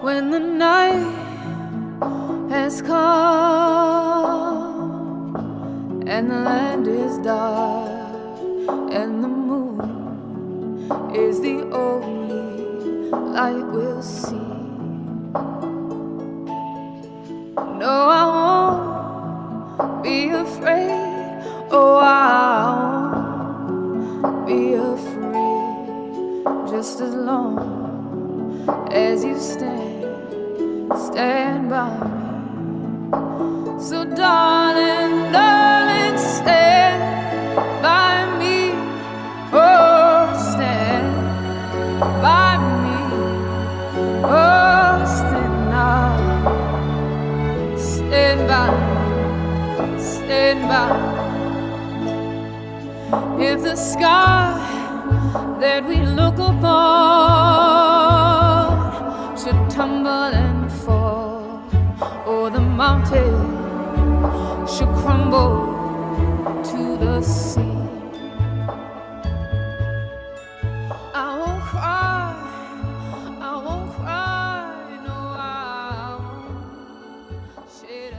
when the night has come and the land is dark and the moon is the only light we'll see. No, I won't be afraid. Oh, I won't be afraid, just as long as you stand by me. So darling, darling, stand by me. Oh, stand by me. Oh, stand now. Stand by me. Stand by me. If the sky that we look upon should tumble and fall, or the mountain should crumble to the sea, I won't cry, I won't cry, no, I won't shed a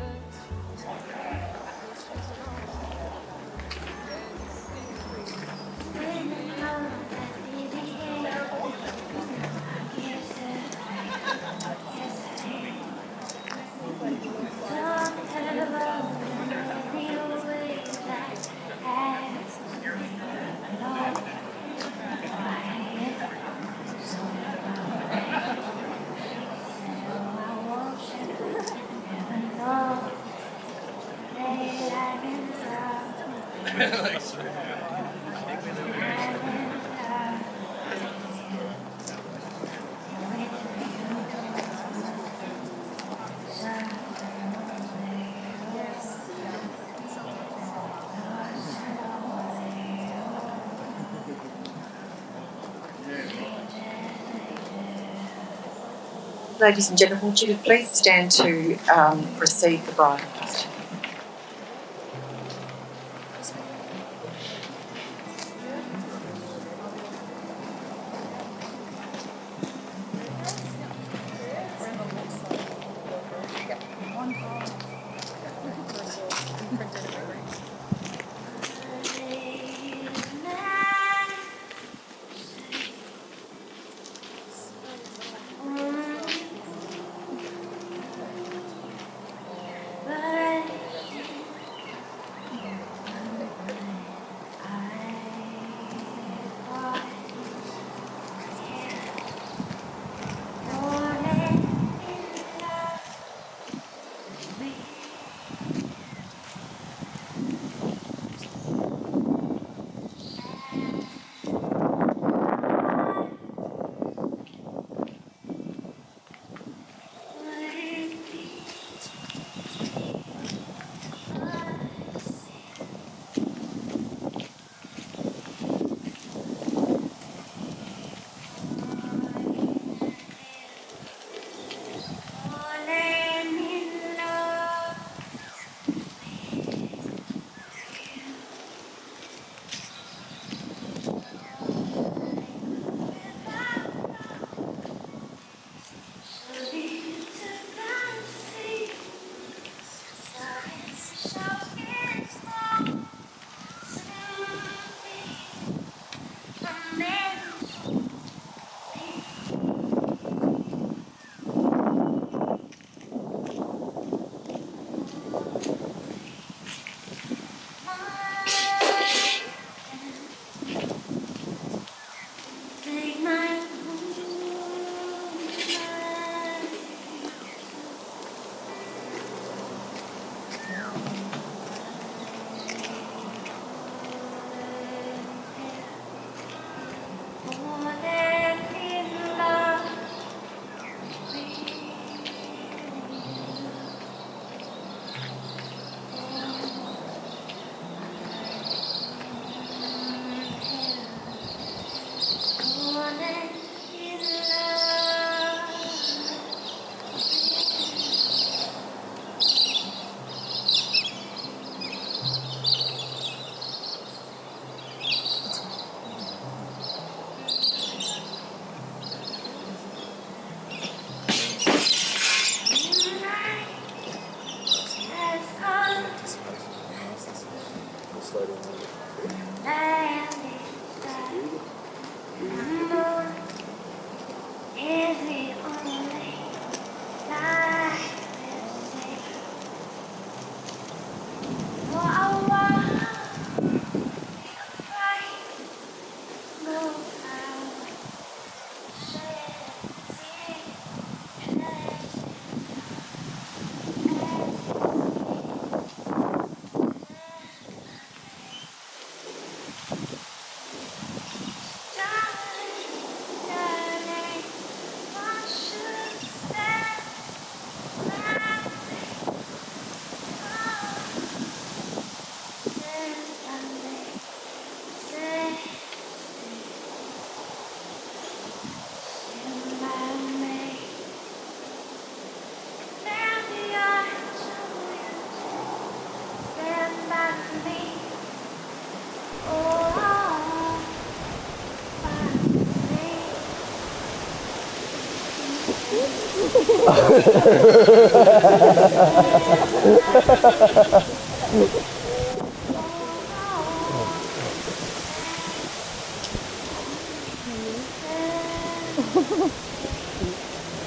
Ladies and gentlemen, would you please stand to receive the bride?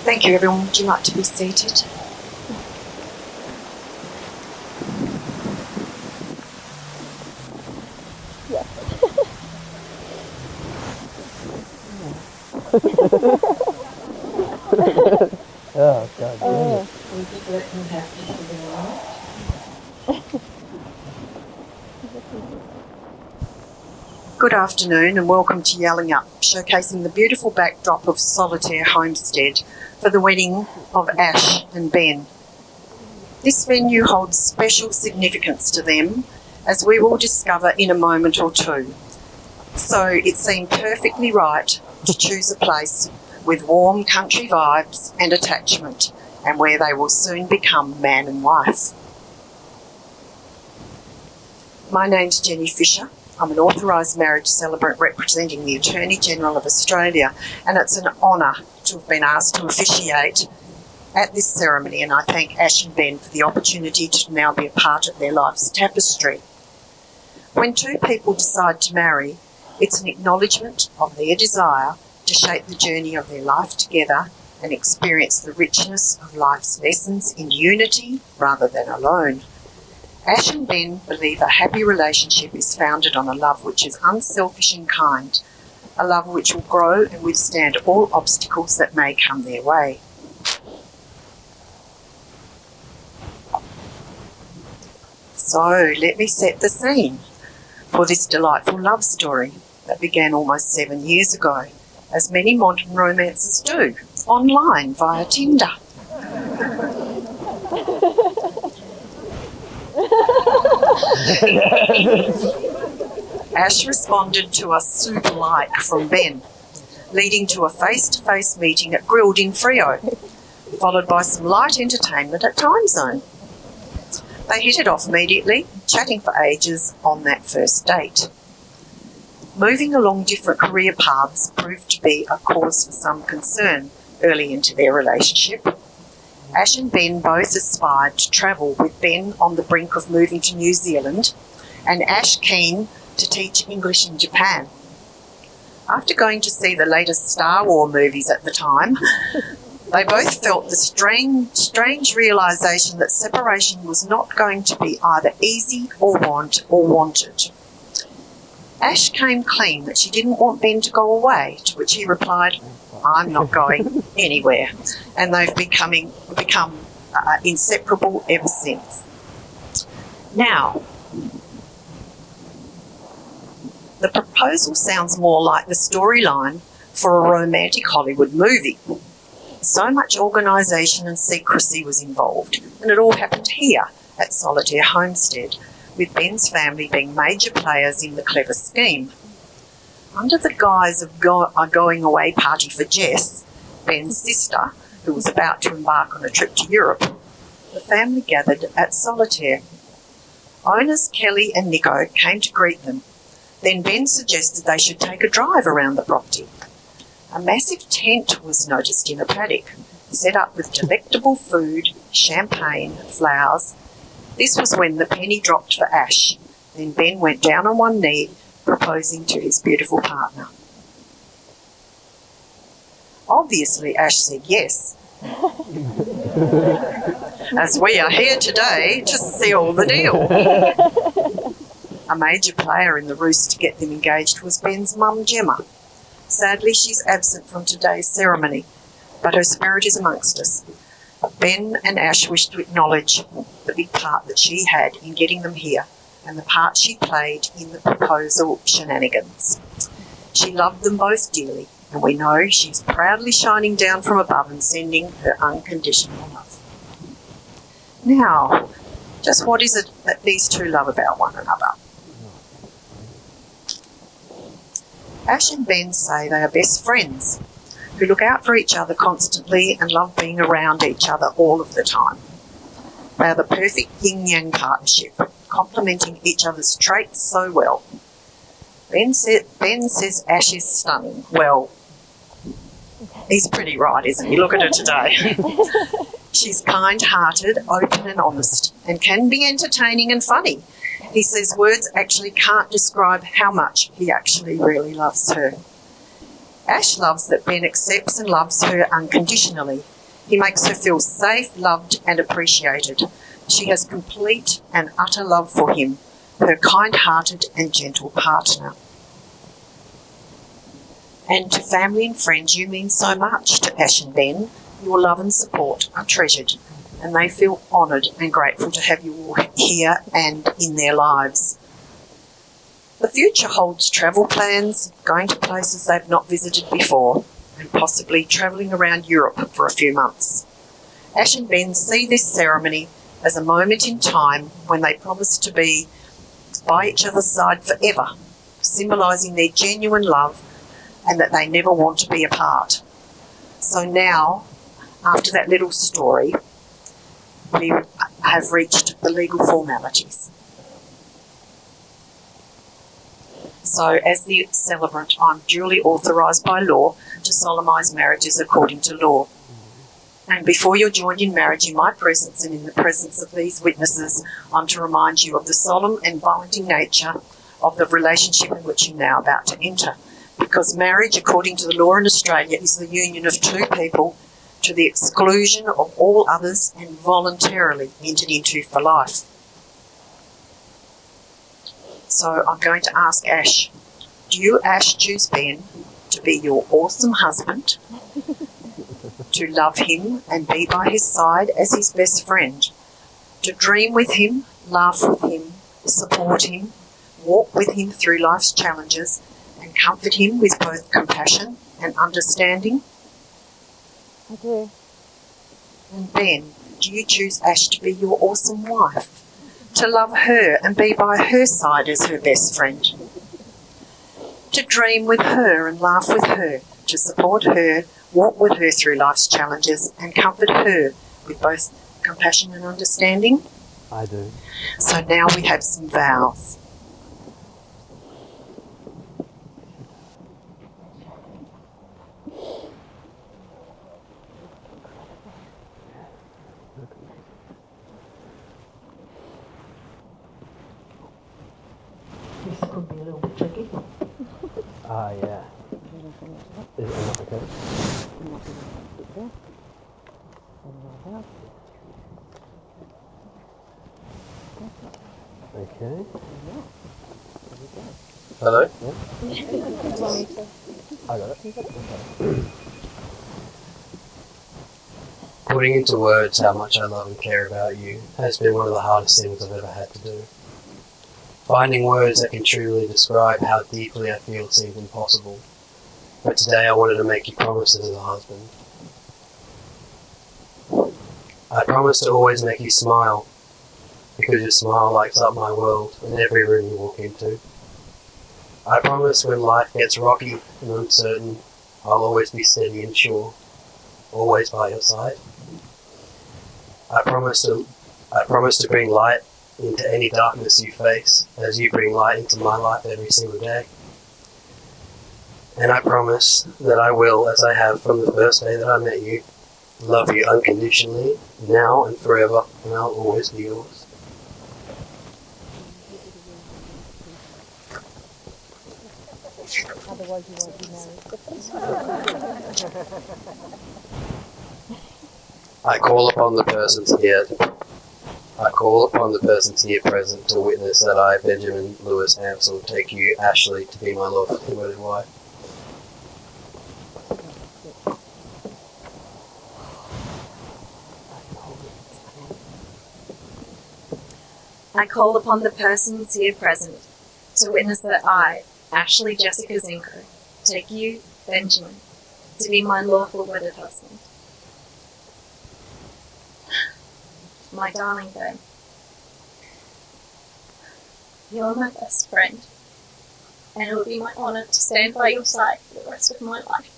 Thank you, everyone. Would you like to be seated? Oh, God. Will you let them have this for their life? Good afternoon and welcome to Yelling Up, showcasing the beautiful backdrop of Solitaire Homestead for the wedding of Ash and Ben. This venue holds special significance to them, as we will discover in a moment or two. So it seemed perfectly right to choose a place with warm country vibes and attachment, and where they will soon become man and wife. My name's Jenny Fisher. I'm an authorised marriage celebrant representing the Attorney General of Australia, and it's an honour to have been asked to officiate at this ceremony, and I thank Ash and Ben for the opportunity to now be a part of their life's tapestry. When two people decide to marry, it's an acknowledgement of their desire to shape the journey of their life together and experience the richness of life's lessons in unity rather than alone. Ash and Ben believe a happy relationship is founded on a love which is unselfish and kind, a love which will grow and withstand all obstacles that may come their way. So let me set the scene for this delightful love story that began almost 7 years ago, as many modern romances do, online via Tinder. Ash responded to a super like from Ben, leading to a face-to-face meeting at Grilled in Freo, followed by some light entertainment at Time Zone. They hit it off immediately, chatting for ages on that first date. Moving along different career paths proved to be a cause for some concern early into their relationship. Ash and Ben both aspired to travel, with Ben on the brink of moving to New Zealand and Ash keen to teach English in Japan. After going to see the latest Star Wars movies at the time, they both felt the strange realisation that separation was not going to be either easy or wanted. Ash came clean that she didn't want Ben to go away, to which he replied, "I'm not going anywhere," and they've become inseparable ever since. Now, the proposal sounds more like the storyline for a romantic Hollywood movie. So much organisation and secrecy was involved, and it all happened here at Solitaire Homestead, with Ben's family being major players in the clever scheme. Under the guise of a going-away party for Jess, Ben's sister, who was about to embark on a trip to Europe, the family gathered at Solitaire. Owners Kelly and Nico came to greet them. Then Ben suggested they should take a drive around the property. A massive tent was noticed in a paddock, set up with delectable food, champagne, flowers. This was when the penny dropped for Ash. Then Ben went down on one knee, proposing to his beautiful partner. Obviously, Ash said yes, as we are here today to seal the deal. A major player in the ruse to get them engaged was Ben's mum, Gemma. Sadly, she's absent from today's ceremony, but her spirit is amongst us. Ben and Ash wish to acknowledge the big part that she had in getting them here, and the part she played in the proposal shenanigans. She loved them both dearly, and we know she's proudly shining down from above and sending her unconditional love. Now, just what is it that these two love about one another? Ash and Ben say they are best friends who look out for each other constantly and love being around each other all of the time. They are the perfect yin-yang partnership, complementing each other's traits so well. Ben says Ash is stunning. Well, He's pretty right, isn't he? Look at her today. She's kind-hearted, open and honest, and can be entertaining and funny. He says words actually can't describe how much he actually really loves her. Ash loves that Ben accepts and loves her unconditionally. He makes her feel safe, loved and appreciated. She has complete and utter love for him, her kind-hearted and gentle partner. And to family and friends, you mean so much to Ash and Ben. Your love and support are treasured, and they feel honoured and grateful to have you all here and in their lives. The future holds travel plans, going to places they've not visited before, and possibly travelling around Europe for a few months. Ash and Ben see this ceremony as a moment in time when they promise to be by each other's side forever, symbolising their genuine love and that they never want to be apart. So now, after that little story, we have reached the legal formalities. So as the celebrant, I'm duly authorised by law to solemnise marriages according to law. And before you're joined in marriage in my presence and in the presence of these witnesses, I'm to remind you of the solemn and binding nature of the relationship in which you're now about to enter. Because marriage, according to the law in Australia, is the union of two people to the exclusion of all others and voluntarily entered into for life. So I'm going to ask Ash, do you, Ash, choose Ben to be your awesome husband, to love him and be by his side as his best friend, to dream with him, laugh with him, support him, walk with him through life's challenges, and comfort him with both compassion and understanding? I do. And Ben, do you choose Ash to be your awesome wife, to love her and be by her side as her best friend, to dream with her and laugh with her, to support her, walk with her through life's challenges and comfort her with both compassion and understanding? I do. So now we have some vows. This could be a little bit tricky. Yeah. Is it not okay? Okay. Hello? Yeah. I got it. Putting into words how much I love and care about you has been one of the hardest things I've ever had to do. Finding words that can truly describe how deeply I feel seems impossible. But today I wanted to make you promises as a husband. I promise to always make you smile, because your smile lights up my world in every room you walk into. I promise when life gets rocky and uncertain, I'll always be steady and sure, always by your side. I promise to bring light into any darkness you face, as you bring light into my life every single day. And I promise that I will, as I have from the first day that I met you, love you unconditionally, now and forever, and I'll always be yours. Otherwise you won't be married. I call upon the persons here present to witness that I, Benjamin Lewis Ansell, take you, Ashleigh, to be my lawfully wedded wife. I call upon the persons here present to witness that I, Ashleigh Jessica Zinko, take you, Benjamin, to be my lawful wedded husband. My darling Ben, you're my best friend, and it will be my honour to stand by your side for the rest of my life.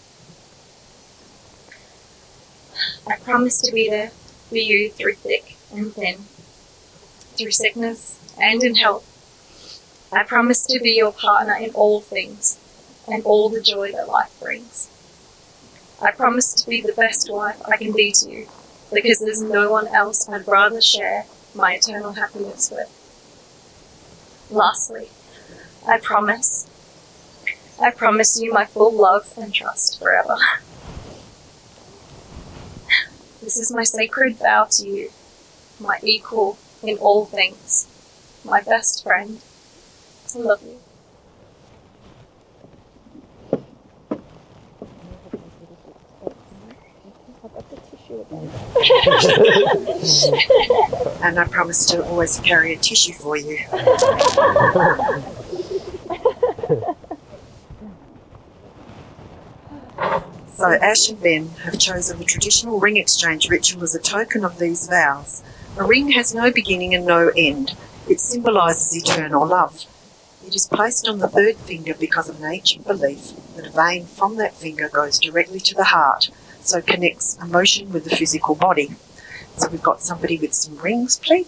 I promise to be there for you through thick and thin, through sickness and in health. I promise to be your partner in all things and all the joy that life brings. I promise to be the best wife I can be to you, because there's no one else I'd rather share my eternal happiness with. Lastly, I promise you my full love and trust forever. This is my sacred vow to you, my equal in all things, my best friend. I love you. I've got the tissue again. And I promise to always carry a tissue for you. So Ash and Ben have chosen the traditional ring exchange ritual as a token of these vows. A ring has no beginning and no end. It symbolises eternal love. It is placed on the third finger because of an ancient belief that a vein from that finger goes directly to the heart, so connects emotion with the physical body. So we've got somebody with some rings, please.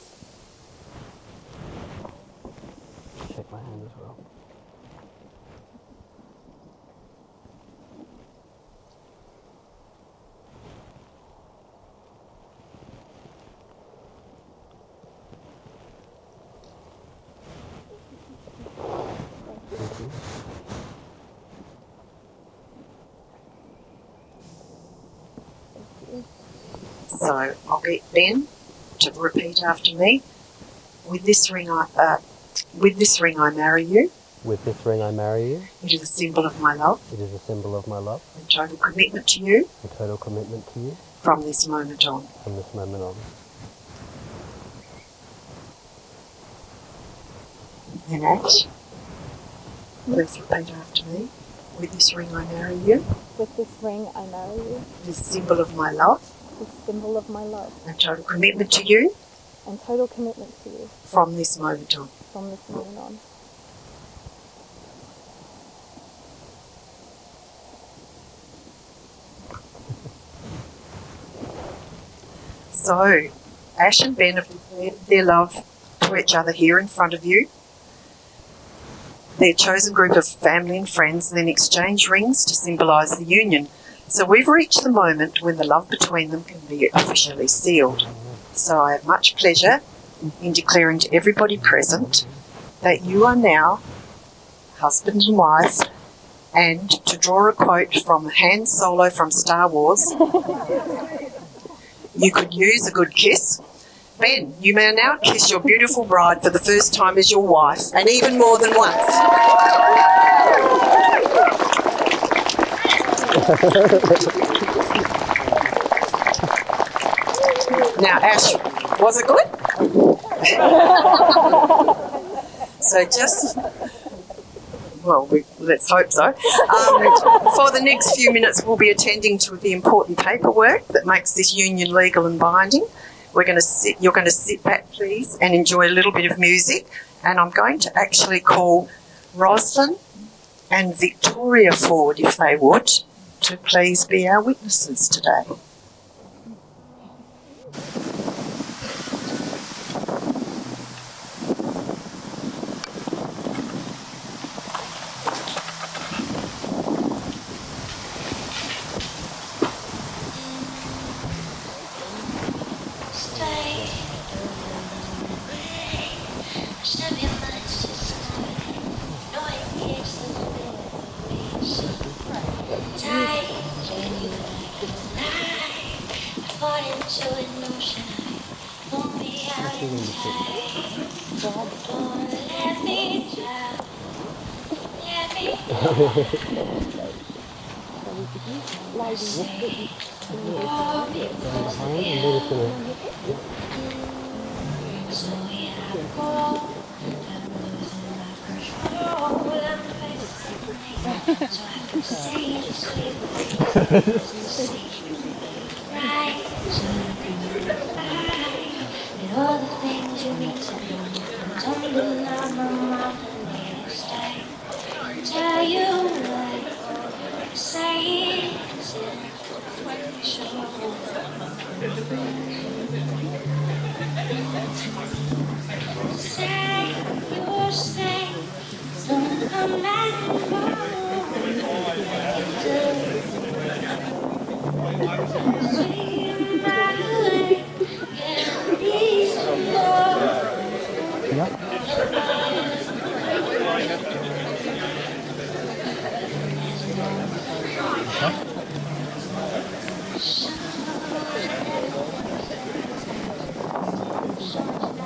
Shake my hand as well. Thank you. So I'll get Ben to repeat after me. With this ring I marry you. With this ring I marry you. It is a symbol of my love It is a symbol of my love and total commitment to you and total commitment to you from this moment on. from this moment on. Then Ash, please repeat after me. With this ring I marry you. With this ring, I marry you. It is a symbol of my love This symbol of my love and total commitment to you and total commitment to you from this moment on. from this moment on. So, Ash and Ben have declared their love to each other here in front of you. Their chosen group of family and friends then exchange rings to symbolise the union. So we've reached the moment when the love between them can be officially sealed. So I have much pleasure in declaring to everybody present that you are now husband and wife, and to draw a quote from Han Solo from Star Wars, you could use a good kiss. Ben, you may now kiss your beautiful bride for the first time as your wife, and even more than once. Now, Ash, was it good? So just, well, let's hope so. For the next few minutes, we'll be attending to the important paperwork that makes this union legal and binding. You're going to sit back, please, and enjoy a little bit of music. And I'm going to actually call Roslyn and Victoria forward, if they would, to please be our witnesses today. All the things you need to know, don't deny my mouth and let it stay. Tell you what, say it's say you'll stay, don't come back.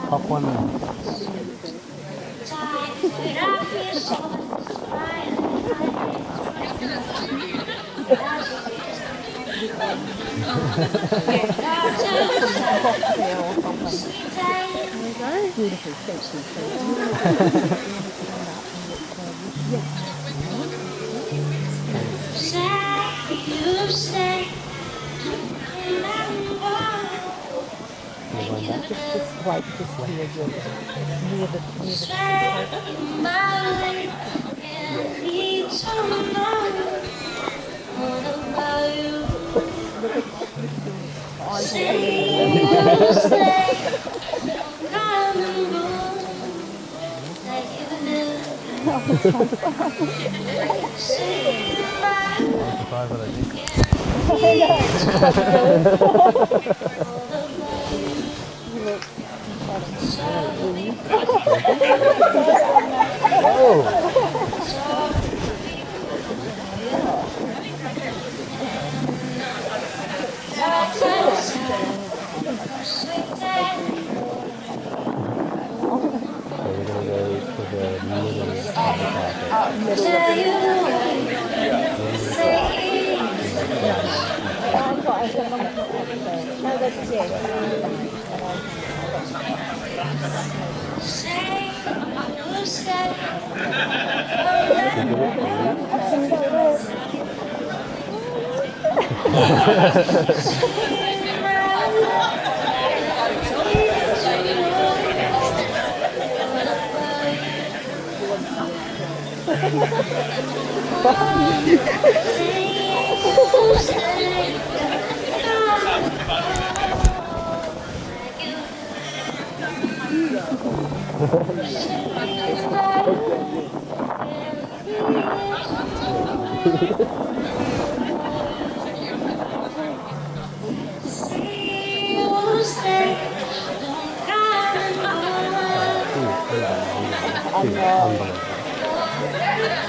Top one now.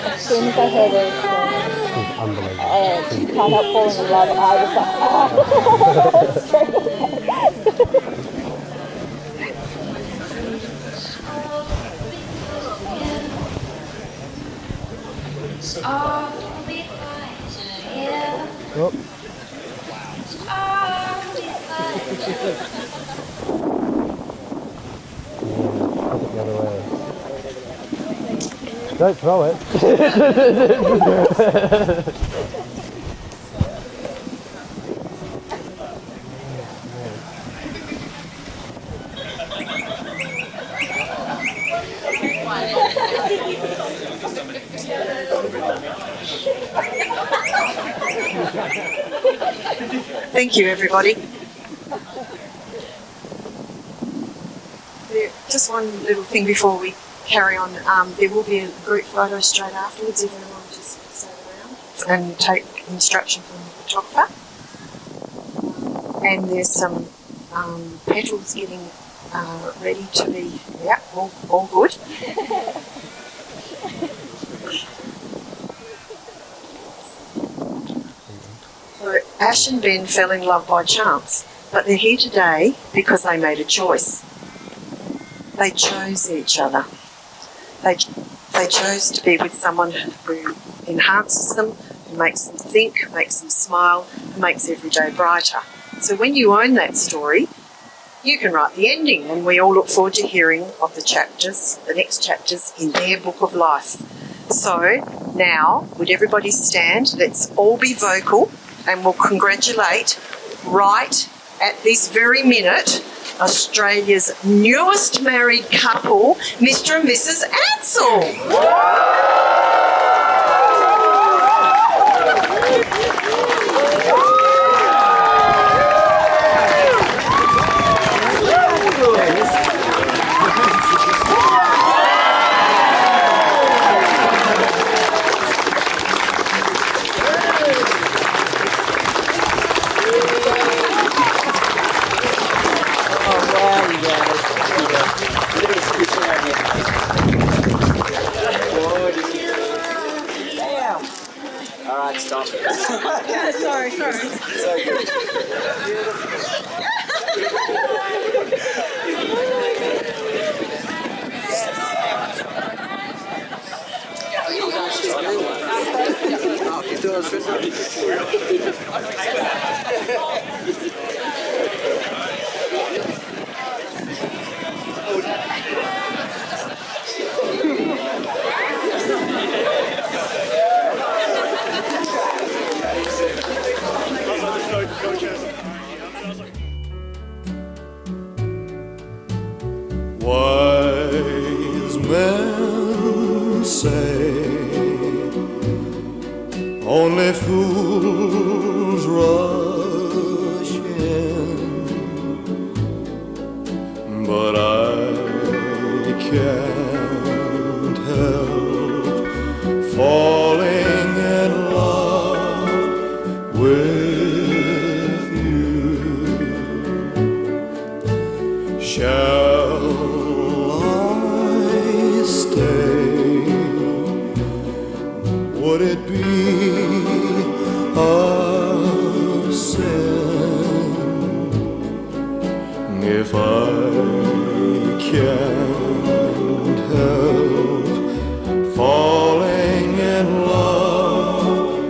As soon as I heard her, she can't help falling in love. I was like, straight away. The other way. Don't throw it. Thank you, everybody. Just one little thing before we carry on. There will be a group photo straight afterwards if anyone just stay around and take instruction from the photographer. And there's some petals getting ready to be, yeah, all good. So Ash and Ben fell in love by chance, but they're here today because they made a choice. They chose each other. They chose to be with someone who enhances them, who makes them think, makes them smile, and makes every day brighter. So when you own that story, you can write the ending, and we all look forward to hearing of the chapters, the next chapters in their book of life. So now, would everybody stand? Let's all be vocal, and we'll congratulate right at this very minute Australia's newest married couple, Mr. and Mrs. Ansell. Stop. Sorry. So good. Beautiful. Only fools rush in, but I can't help falling in love with you. Shall I stay? Would it be a sin if I can't help falling in love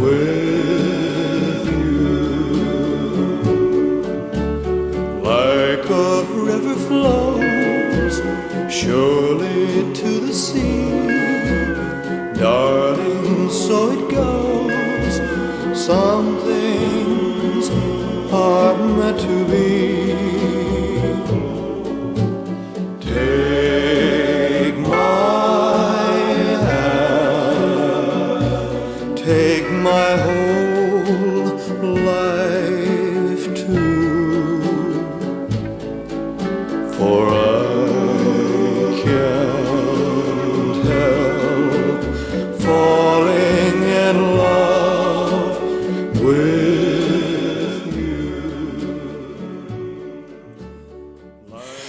with you? Like a river flows surely to the sea, darling, so it goes. Some things are meant to be. Take my hand, take my whole life too, for I can't help falling in love with you.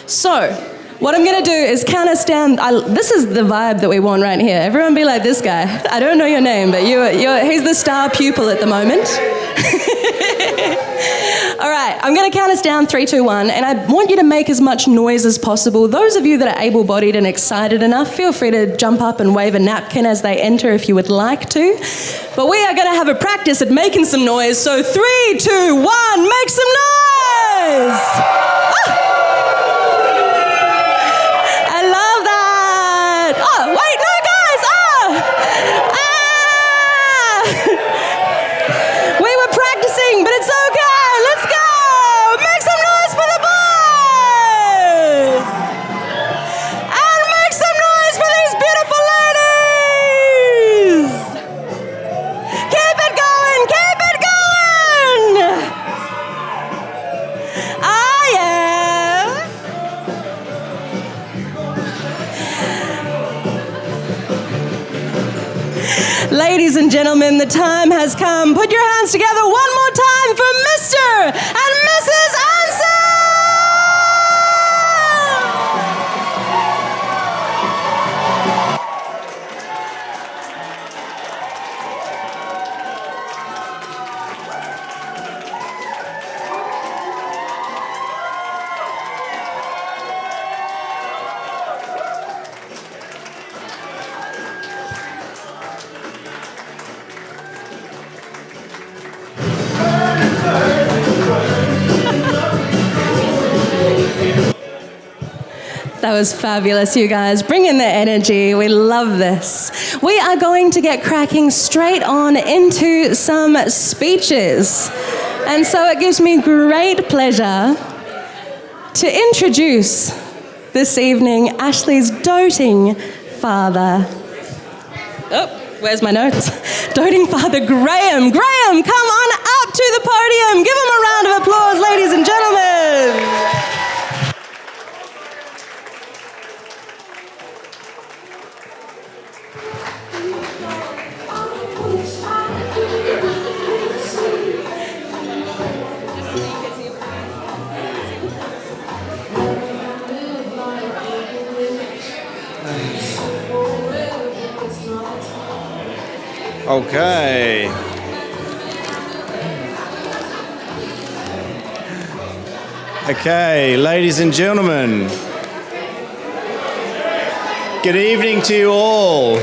So, what I'm going to do is count us down. This is the vibe that we want right here. Everyone be like this guy. I don't know your name, but he's the star pupil at the moment. All right, I'm going to count us down 3, 2, 1, and I want you to make as much noise as possible. Those of you that are able-bodied and excited enough, feel free to jump up and wave a napkin as they enter if you would like to. But we are going to have a practice at making some noise, so 3, 2, 1, make some noise! I love that! Oh, wait, no, guys! We were practicing, but it's okay. Let's go! Make some noise for the boys! And make some noise for these beautiful ladies! Keep it going! Keep it going! Oh, yeah! Ladies and gentlemen, the time has come. Put your hands together one more time for Mr. and Mrs. Anson! That was fabulous, you guys. Bring in the energy. We love this. We are going to get cracking straight on into some speeches. And so it gives me great pleasure to introduce this evening Ashleigh's doting father. Oh, where's my notes? Doting father Graham. Graham, come on up to the podium. Give him a round of applause, ladies and gentlemen. Okay. Okay, ladies and gentlemen. Good evening to you all.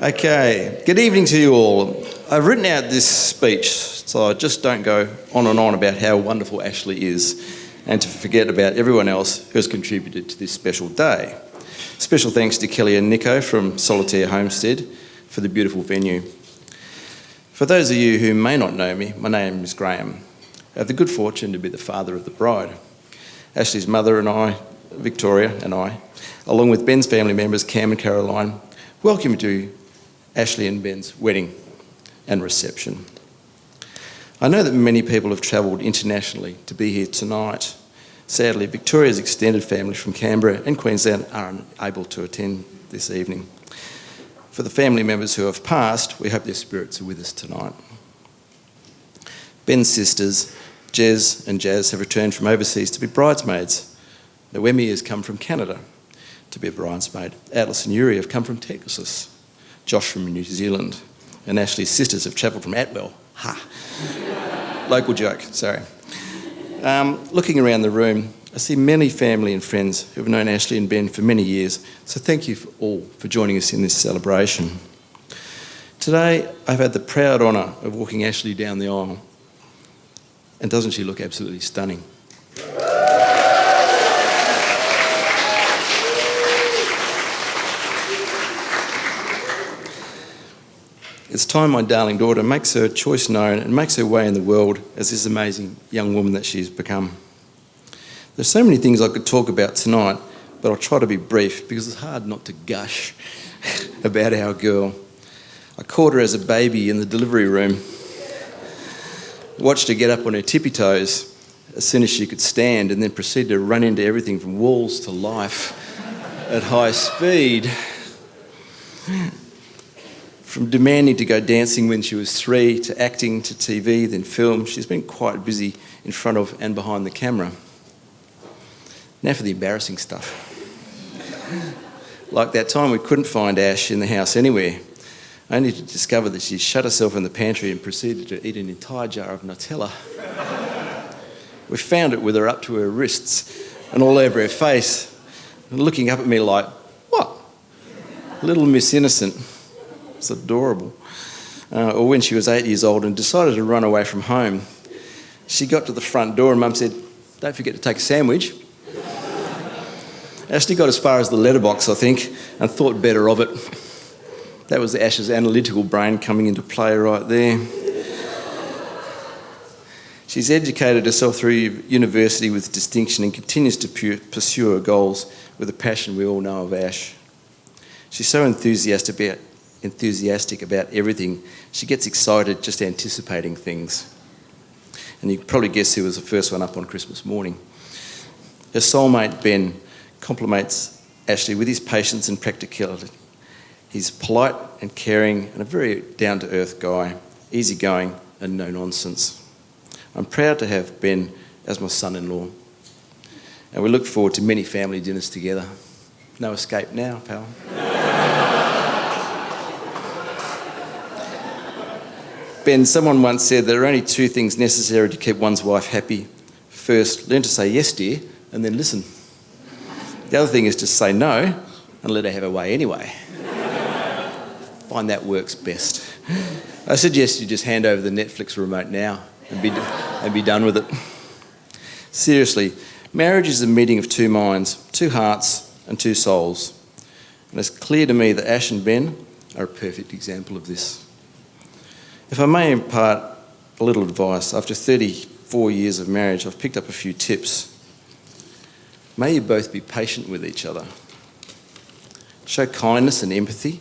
Okay, good evening to you all. I've written out this speech so I just don't go on and on about how wonderful Ashleigh is and to forget about everyone else who has contributed to this special day. Special thanks to Kelly and Nico from Solitaire Homestead for the beautiful venue. For those of you who may not know me, my name is Graham. I have the good fortune to be the father of the bride. Ashleigh's mother and I, Victoria and I, along with Ben's family members, Cam and Caroline, welcome you to Ashleigh and Ben's wedding and reception. I know that many people have travelled internationally to be here tonight. Sadly, Victoria's extended family from Canberra and Queensland are unable to attend this evening. For the family members who have passed, we hope their spirits are with us tonight. Ben's sisters, Jez and Jazz, have returned from overseas to be bridesmaids. Noemi has come from Canada to be a bridesmaid. Atlas and Yuri have come from Texas. Josh from New Zealand. And Ashleigh's sisters have travelled from Atwell. Ha! Local joke, sorry. Looking around the room, I see many family and friends who have known Ashleigh and Ben for many years, so thank you all for joining us in this celebration. Today, I've had the proud honour of walking Ashleigh down the aisle, and doesn't she look absolutely stunning? It's time my darling daughter makes her choice known and makes her way in the world as this amazing young woman that she's become. There's so many things I could talk about tonight, but I'll try to be brief because it's hard not to gush about our girl. I caught her as a baby in the delivery room, watched her get up on her tippy toes as soon as she could stand, and then proceeded to run into everything from walls to life at high speed. From demanding to go dancing when she was 3, to acting, to TV, then film, she's been quite busy in front of and behind the camera. Now for the embarrassing stuff. Like that time we couldn't find Ash in the house anywhere, only to discover that she shut herself in the pantry and proceeded to eat an entire jar of Nutella. We found it with her up to her wrists and all over her face, and looking up at me like, what? Little Miss Innocent. It's adorable. Or when she was 8 years old and decided to run away from home, she got to the front door and Mum said, don't forget to take a sandwich. Ashleigh got as far as the letterbox, I think, and thought better of it. That was Ash's analytical brain coming into play right there. She's educated herself through university with distinction and continues to pursue her goals with the passion we all know of Ash. She's so enthusiastic about everything, she gets excited just anticipating things. And you can probably guess who was the first one up on Christmas morning. Her soulmate, Ben, compliments Ashleigh with his patience and practicality. He's polite and caring and a very down-to-earth guy, easygoing and no nonsense. I'm proud to have Ben as my son-in-law, and we look forward to many family dinners together. No escape now, pal. Ben, someone once said there are only 2 things necessary to keep one's wife happy. First, learn to say yes, dear, and then listen. The other thing is to say no and let her have her way anyway. Find that works best. I suggest you just hand over the Netflix remote now and be done with it. Seriously, marriage is a meeting of 2 minds, 2 hearts and 2 souls. And it's clear to me that Ash and Ben are a perfect example of this. If I may impart a little advice, after 34 years of marriage, I've picked up a few tips. May you both be patient with each other. Show kindness and empathy,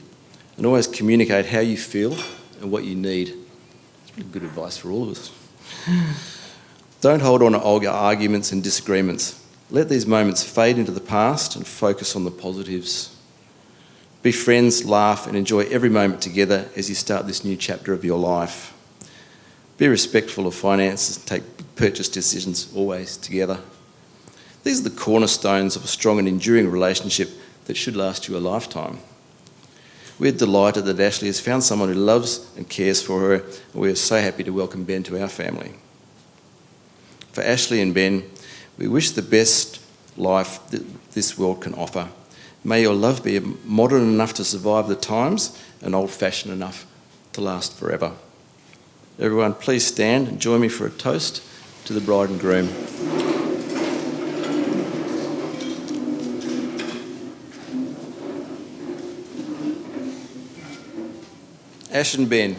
and always communicate how you feel and what you need. It's really good advice for all of us. Don't hold on to old arguments and disagreements. Let these moments fade into the past and focus on the positives. Be friends, laugh and enjoy every moment together as you start this new chapter of your life. Be respectful of finances and take purchase decisions always together. These are the cornerstones of a strong and enduring relationship that should last you a lifetime. We're delighted that Ashleigh has found someone who loves and cares for her, and we are so happy to welcome Ben to our family. For Ashleigh and Ben, we wish the best life that this world can offer. May your love be modern enough to survive the times and old-fashioned enough to last forever. Everyone, please stand and join me for a toast to the bride and groom. Ash and Ben.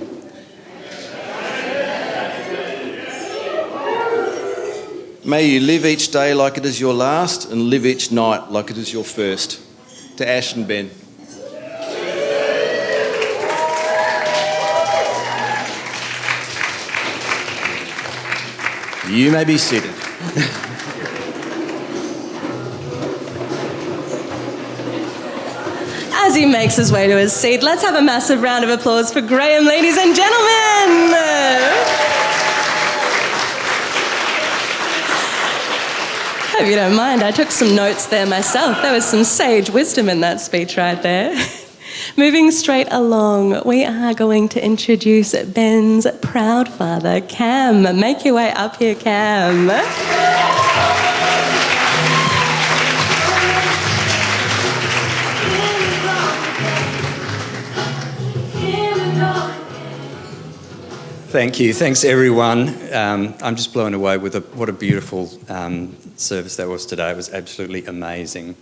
May you live each day like it is your last and live each night like it is your first. To Ash and Ben. You may be seated. As he makes his way to his seat, let's have a massive round of applause for Graham, ladies and gentlemen. Hope you don't mind, I took some notes there myself. There was some sage wisdom in that speech right there. Moving straight along, we are going to introduce Ben's proud father, Cam. Make your way up here, Cam. Thank you. Thanks, everyone. I'm just blown away with what a beautiful service that was today. It was absolutely amazing.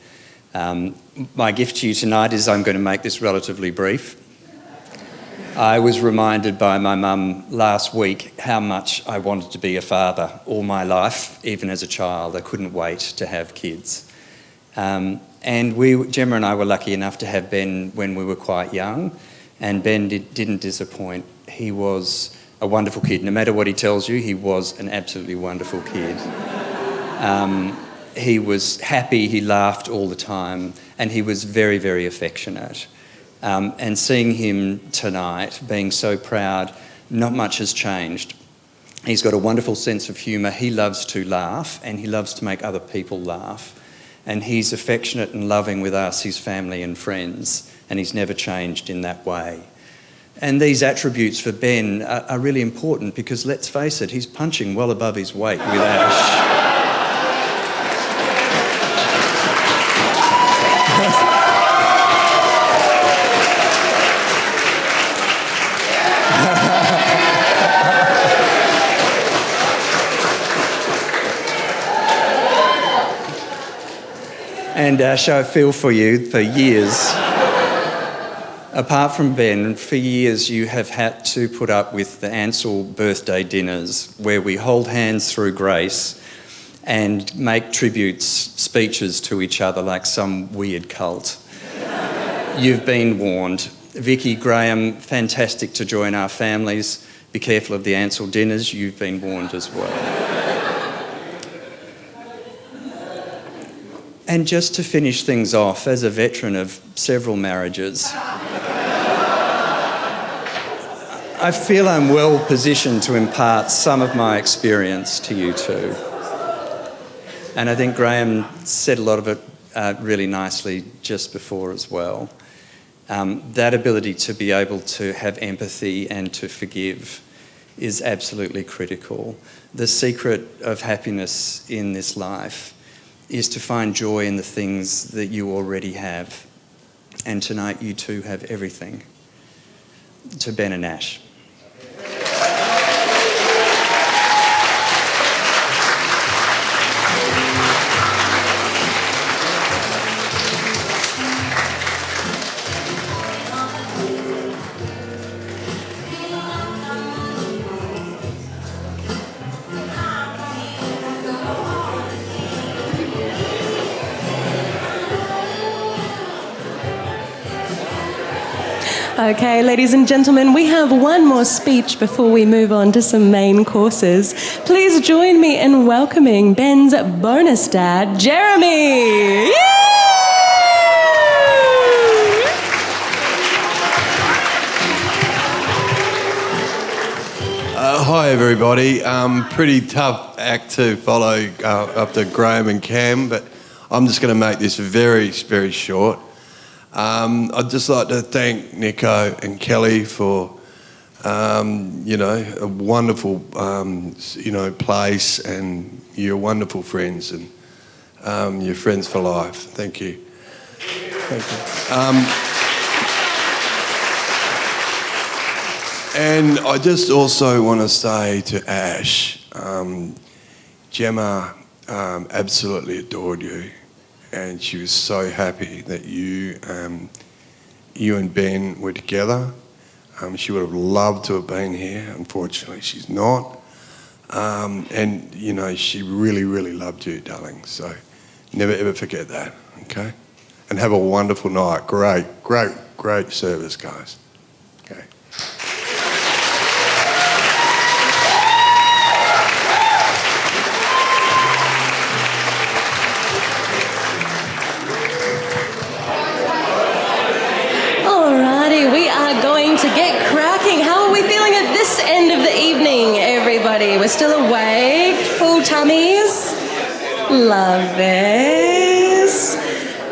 My gift to you tonight is I'm going to make this relatively brief. I was reminded by my mum last week how much I wanted to be a father all my life, even as a child. I couldn't wait to have kids. And Gemma and I were lucky enough to have Ben when we were quite young, and Ben didn't disappoint. He was a wonderful kid. No matter what he tells you, he was an absolutely wonderful kid. He was happy, he laughed all the time, and he was very, very affectionate. And seeing him tonight, being so proud, not much has changed. He's got a wonderful sense of humour. He loves to laugh, and he loves to make other people laugh. And he's affectionate and loving with us, his family and friends, and he's never changed in that way. And these attributes for Ben are really important because, let's face it, he's punching well above his weight with Ash. And Ash, I feel for you for years. Apart from Ben, for years you have had to put up with the Ansell birthday dinners where we hold hands through grace and make tributes, speeches to each other like some weird cult. You've been warned. Vicky, Graham, fantastic to join our families. Be careful of the Ansell dinners. You've been warned as well. And just to finish things off, as a veteran of several marriages, I feel I'm well positioned to impart some of my experience to you too. And I think Graham said a lot of it really nicely just before as well. That ability to be able to have empathy and to forgive is absolutely critical. The secret of happiness in this life is to find joy in the things that you already have. And tonight you two have everything. To Ben and Ash. Okay, ladies and gentlemen, we have one more speech before we move on to some main courses. Please join me in welcoming Ben's bonus dad, Jeremy. Yay! Hi everybody. Pretty tough act to follow after Graham and Cam, but I'm just going to make this very, very short. I'd just like to thank Nico and Kelly for, a wonderful, place, and you're wonderful friends, and you're friends for life. Thank you. Thank you. And I just also want to say to Ash, Gemma absolutely adored you. And she was so happy that you and Ben were together. She would have loved to have been here. Unfortunately, she's not. And, you know, she really, really loved you, darling. So never, ever forget that, okay? And have a wonderful night. Great service, guys. Okay. Alrighty, we are going to get cracking. How are we feeling at this end of the evening, everybody? We're still awake, full tummies. Love this.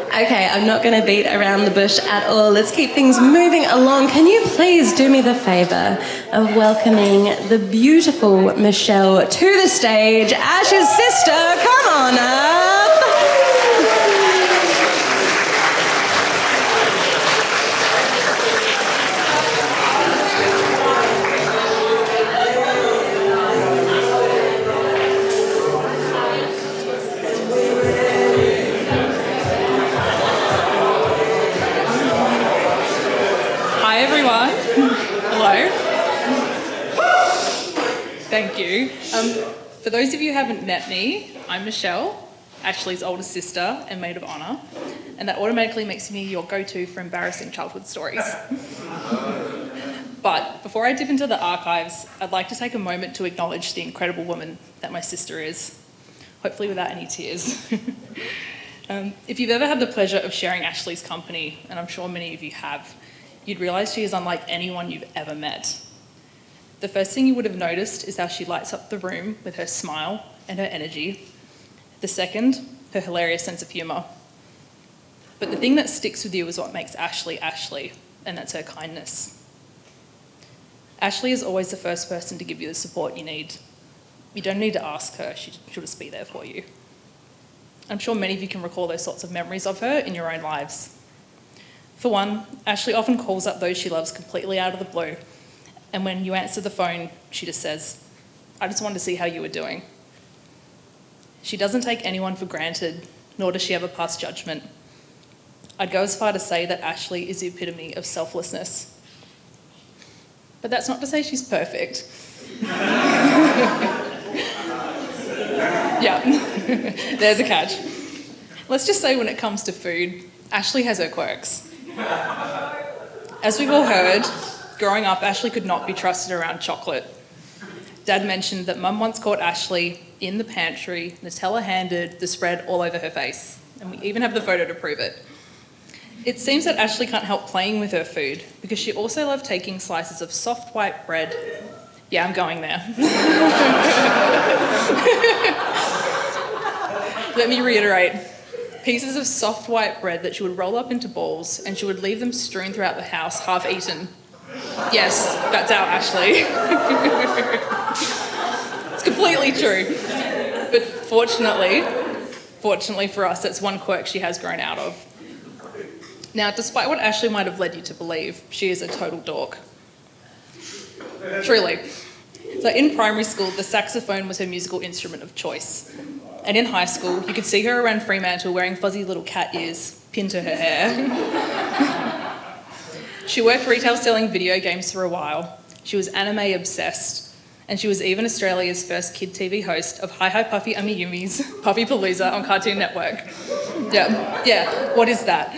Okay, I'm not going to beat around the bush at all. Let's keep things moving along. Can you please do me the favour of welcoming the beautiful Michelle to the stage? Ash's sister, come on up. Hi everyone. Hello. Thank you. For those of you who haven't met me, I'm Michelle, Ashleigh's older sister and maid of honour, and that automatically makes me your go-to for embarrassing childhood stories. But before I dip into the archives, I'd like to take a moment to acknowledge the incredible woman that my sister is, hopefully without any tears. If you've ever had the pleasure of sharing Ashleigh's company, and I'm sure many of you have, you'd realise she is unlike anyone you've ever met. The first thing you would have noticed is how she lights up the room with her smile and her energy. The second, her hilarious sense of humour. But the thing that sticks with you is what makes Ashleigh Ashleigh, and that's her kindness. Ashleigh is always the first person to give you the support you need. You don't need to ask her, she'll just be there for you. I'm sure many of you can recall those sorts of memories of her in your own lives. For one, Ashleigh often calls up those she loves completely out of the blue, and when you answer the phone, she just says, "I just wanted to see how you were doing." She doesn't take anyone for granted, nor does she ever pass judgment. I'd go as far to say that Ashleigh is the epitome of selflessness. But that's not to say she's perfect. Yeah, there's a catch. Let's just say when it comes to food, Ashleigh has her quirks. As we've all heard, growing up, Ashleigh could not be trusted around chocolate. Dad mentioned that Mum once caught Ashleigh in the pantry, Nutella-handed, the spread all over her face. And we even have the photo to prove it. It seems that Ashleigh can't help playing with her food because she also loved taking slices of soft white bread. Yeah, I'm going there. Let me reiterate. Pieces of soft white bread that she would roll up into balls and she would leave them strewn throughout the house, half eaten. Yes, that's our Ashleigh. It's completely true. But fortunately for us, that's one quirk she has grown out of. Now, despite what Ashleigh might have led you to believe, she is a total dork. Truly. So in primary school, the saxophone was her musical instrument of choice. And in high school, you could see her around Fremantle wearing fuzzy little cat ears pinned to her hair. She worked retail selling video games for a while. She was anime obsessed. And she was even Australia's first kid TV host of Hi Hi Puffy Ummy Yummy's Puffy Palooza on Cartoon Network. Yeah, what is that?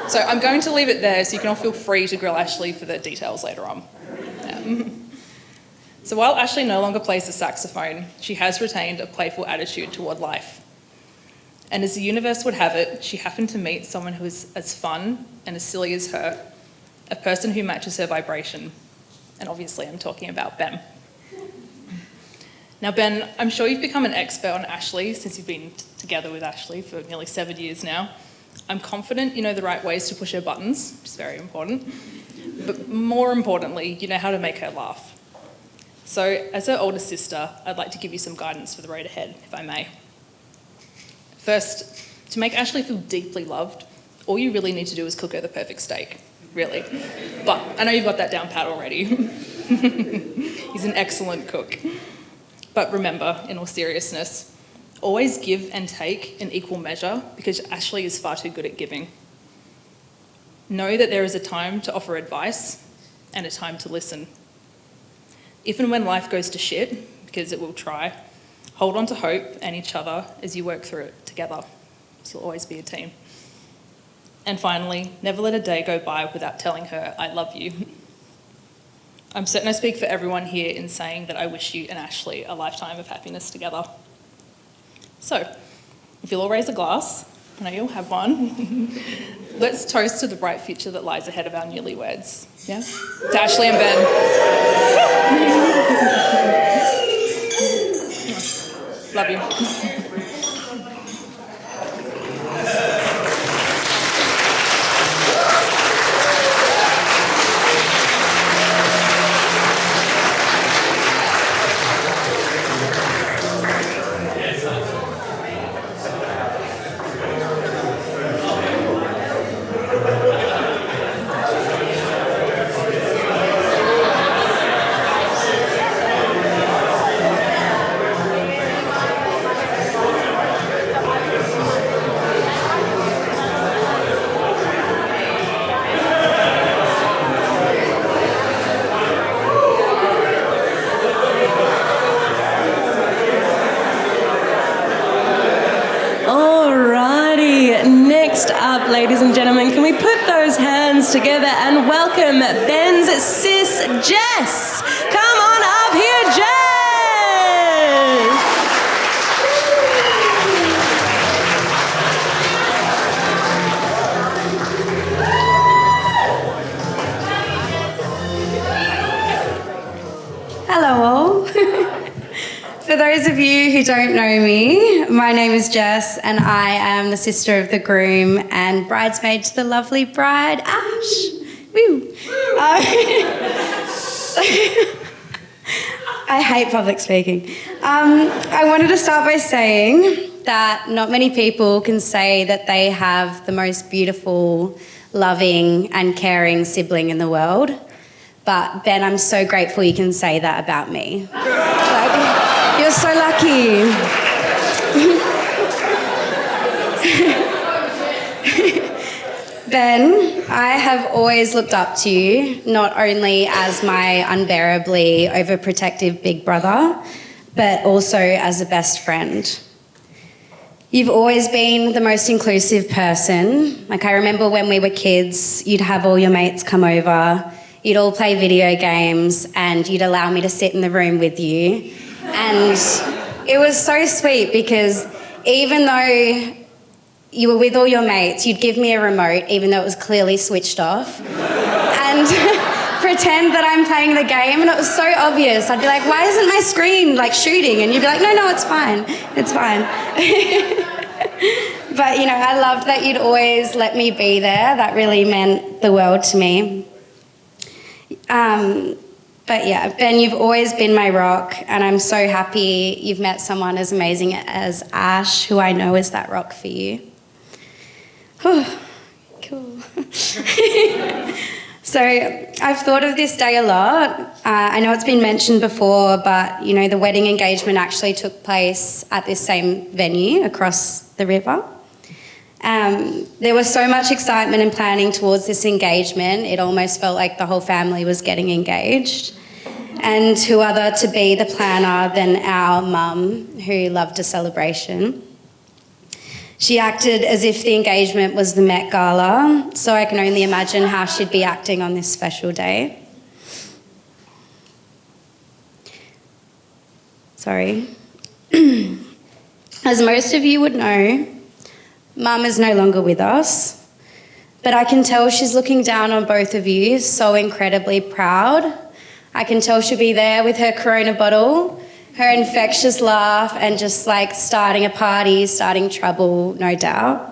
So I'm going to leave it there so you can all feel free to grill Ashleigh for the details later on. Yeah. So while Ashleigh no longer plays the saxophone, she has retained a playful attitude toward life. And as the universe would have it, she happened to meet someone who is as fun and as silly as her, a person who matches her vibration. And obviously I'm talking about Ben. Now Ben, I'm sure you've become an expert on Ashleigh since you've been together with Ashleigh for nearly 7 years now. I'm confident you know the right ways to push her buttons, which is very important. But more importantly, you know how to make her laugh. So as her older sister, I'd like to give you some guidance for the road ahead, if I may. First, to make Ashleigh feel deeply loved, all you really need to do is cook her the perfect steak, really. But I know you've got that down pat already. He's an excellent cook. But remember, in all seriousness, always give and take in equal measure because Ashleigh is far too good at giving. Know that there is a time to offer advice and a time to listen. If and when life goes to shit, because it will try, hold on to hope and each other as you work through it together. This will always be a team. And finally, never let a day go by without telling her, I love you. I'm certain I speak for everyone here in saying that I wish you and Ashleigh a lifetime of happiness together. So, if you'll all raise a glass, I know you'll have one, let's toast to the bright future that lies ahead of our newlyweds. Yeah? To Ashleigh and Ben. Love you. Ladies and gentlemen, can we put those hands together and welcome Ben's sis, Jess? Come on up here, Jess! Hello all. For those of you who don't know me, my name is Jess and I am the sister of the groom and bridesmaid to the lovely bride, Ash. Woo. I hate public speaking. I wanted to start by saying that not many people can say that they have the most beautiful, loving and caring sibling in the world. But Ben, I'm so grateful you can say that about me. You're so lucky. Ben, I have always looked up to you, not only as my unbearably overprotective big brother, but also as a best friend. You've always been the most inclusive person. Like, I remember when we were kids, you'd have all your mates come over, you'd all play video games, and you'd allow me to sit in the room with you. And it was so sweet because even though you were with all your mates, you'd give me a remote, even though it was clearly switched off, and pretend that I'm playing the game, and it was so obvious. I'd be like, why isn't my screen like shooting? And you'd be like, no, it's fine. It's fine. But, you know, I loved that you'd always let me be there. That really meant the world to me. But yeah, Ben, you've always been my rock, and I'm so happy you've met someone as amazing as Ash, who I know is that rock for you. Cool. So I've thought of this day a lot. I know it's been mentioned before, but you know, the wedding engagement actually took place at this same venue across the river. There was so much excitement and planning towards this engagement, it almost felt like the whole family was getting engaged. And who other to be the planner than our mum, who loved a celebration. She acted as if the engagement was the Met Gala, so I can only imagine how she'd be acting on this special day. Sorry. As most of you would know, Mum is no longer with us, but I can tell she's looking down on both of you, so incredibly proud. I can tell she'll be there with her Corona bottle, her infectious laugh, and just like starting a party, starting trouble, no doubt.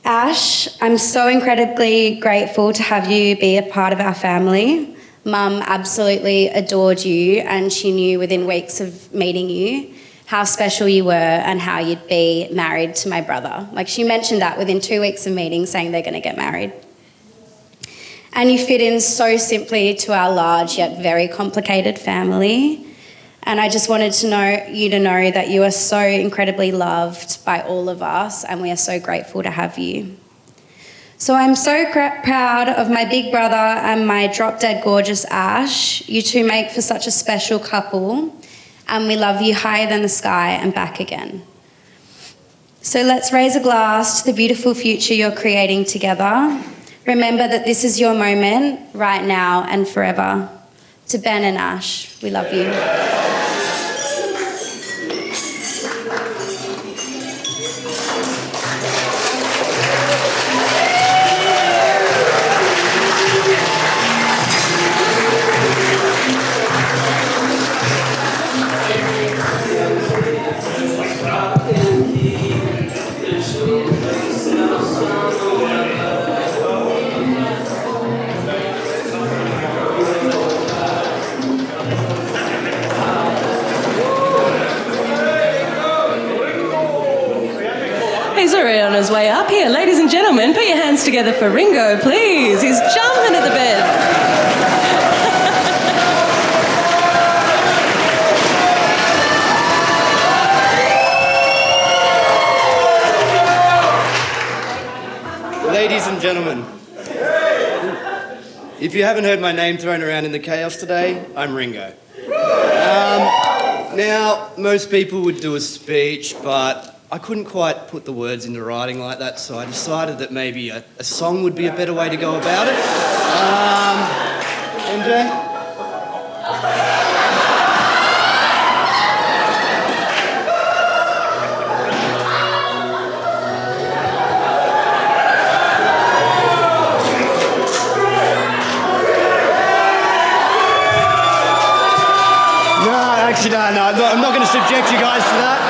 Ash, I'm so incredibly grateful to have you be a part of our family. Mum absolutely adored you, and she knew within weeks of meeting you how special you were and how you'd be married to my brother. Like, she mentioned that within 2 weeks of meeting, saying they're going to get married. And you fit in so simply to our large yet very complicated family. And I just wanted you to know that you are so incredibly loved by all of us, and we are so grateful to have you. So I'm so proud of my big brother and my drop-dead gorgeous Ash. You two make for such a special couple, and we love you higher than the sky and back again. So let's raise a glass to the beautiful future you're creating together. Remember that this is your moment, right now and forever. To Ben and Ash, we love you. He's already on his way up here. Ladies and gentlemen, put your hands together for Ringo, please. He's jumping at the bit. Ladies and gentlemen, if you haven't heard my name thrown around in the chaos today, I'm Ringo. Now, most people would do a speech, but I couldn't quite put the words into writing like that, so I decided that maybe a song would be a better way to go about it. MJ? No, I'm not going to subject you guys to that.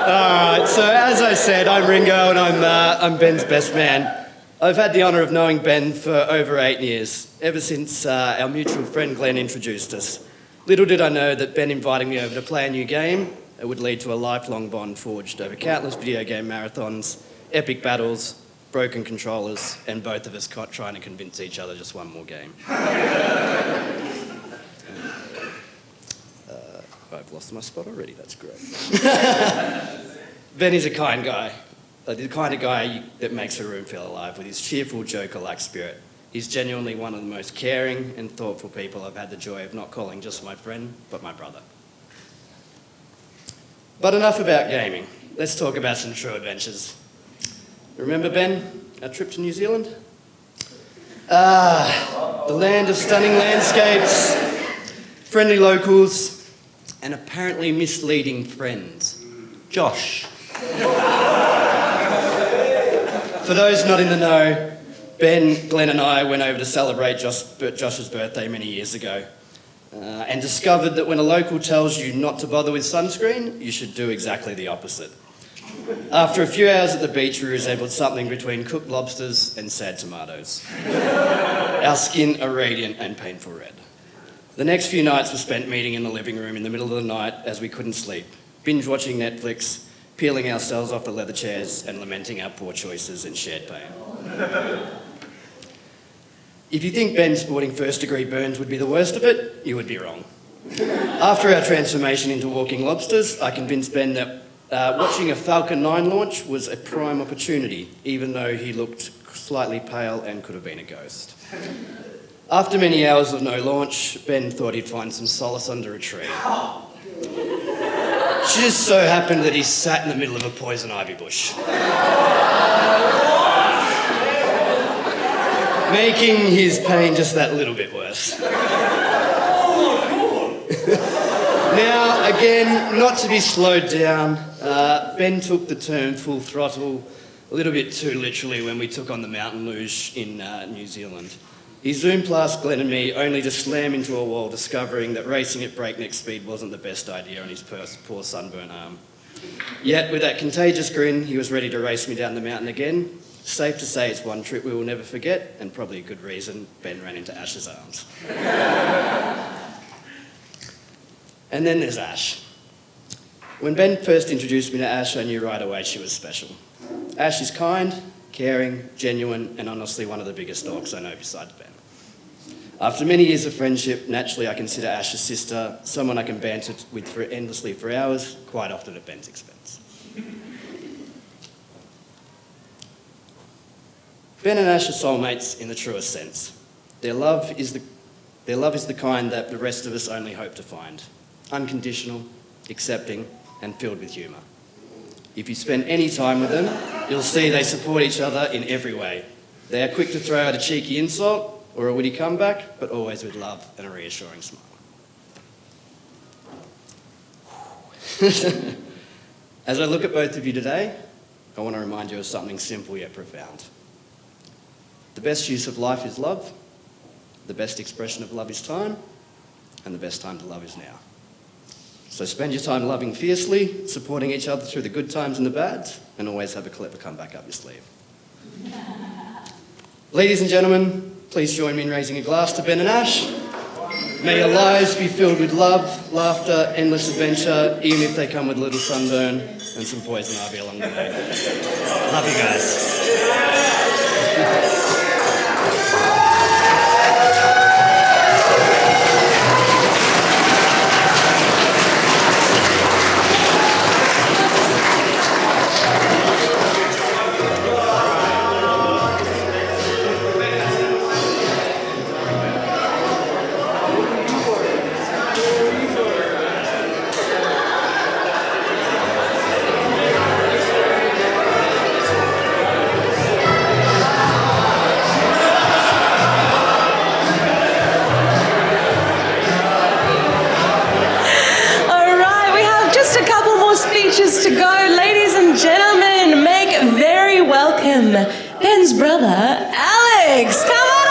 All right, so as I said, I'm Ringo and I'm Ben's best man. I've had the honour of knowing Ben for over 8 years, ever since our mutual friend Glenn introduced us. Little did I know that Ben inviting me over to play a new game would lead to a lifelong bond forged over countless video game marathons, epic battles, broken controllers, and both of us trying to convince each other just one more game. I've lost my spot already, that's great. Ben is a kind guy, the kind of guy that makes a room feel alive with his cheerful, joker-like spirit. He's genuinely one of the most caring and thoughtful people I've had the joy of not calling just my friend, but my brother. But enough about gaming. Let's talk about some true adventures. Remember, Ben, our trip to New Zealand? The land of stunning landscapes, friendly locals, and apparently misleading friends. Josh. For those not in the know, Ben, Glenn and I went over to celebrate Josh's birthday many years ago and discovered that when a local tells you not to bother with sunscreen, you should do exactly the opposite. After a few hours at the beach, we resembled something between cooked lobsters and sad tomatoes. Our skin a radiant and painful red. The next few nights were spent meeting in the living room in the middle of the night as we couldn't sleep, binge-watching Netflix, peeling ourselves off the leather chairs and lamenting our poor choices and shared pain. If you think Ben sporting first-degree burns would be the worst of it, you would be wrong. After our transformation into walking lobsters, I convinced Ben that watching a Falcon 9 launch was a prime opportunity, even though he looked slightly pale and could have been a ghost. After many hours of no launch, Ben thought he'd find some solace under a tree. It just so happened that he sat in the middle of a poison ivy bush, making his pain just that little bit worse. Now, again, not to be slowed down, Ben took the term full throttle a little bit too literally when we took on the mountain luge in New Zealand. He zoomed past Glenn and me only to slam into a wall, discovering that racing at breakneck speed wasn't the best idea on his poor sunburnt arm. Yet, with that contagious grin, he was ready to race me down the mountain again. Safe to say it's one trip we will never forget, and probably a good reason Ben ran into Ash's arms. And then there's Ash. When Ben first introduced me to Ash, I knew right away she was special. Ash is kind, caring, genuine, and honestly one of the biggest dogs I know beside Ben. After many years of friendship, naturally I consider Ash a sister, someone I can banter with endlessly for hours, quite often at Ben's expense. Ben and Ash are soulmates in the truest sense. Their love is the kind that the rest of us only hope to find. Unconditional, accepting, and filled with humour. If you spend any time with them, you'll see they support each other in every way. They are quick to throw out a cheeky insult or a witty comeback, but always with love and a reassuring smile. As I look at both of you today, I want to remind you of something simple yet profound. The best use of life is love, the best expression of love is time, and the best time to love is now. So spend your time loving fiercely, supporting each other through the good times and the bad, and always have a clever comeback up your sleeve. Ladies and gentlemen, please join me in raising a glass to Ben and Ash. May your lives be filled with love, laughter, endless adventure, even if they come with a little sunburn and some poison ivy along the way. Love you guys. To go, ladies and gentlemen, make very welcome Ben's brother, Alex. Come on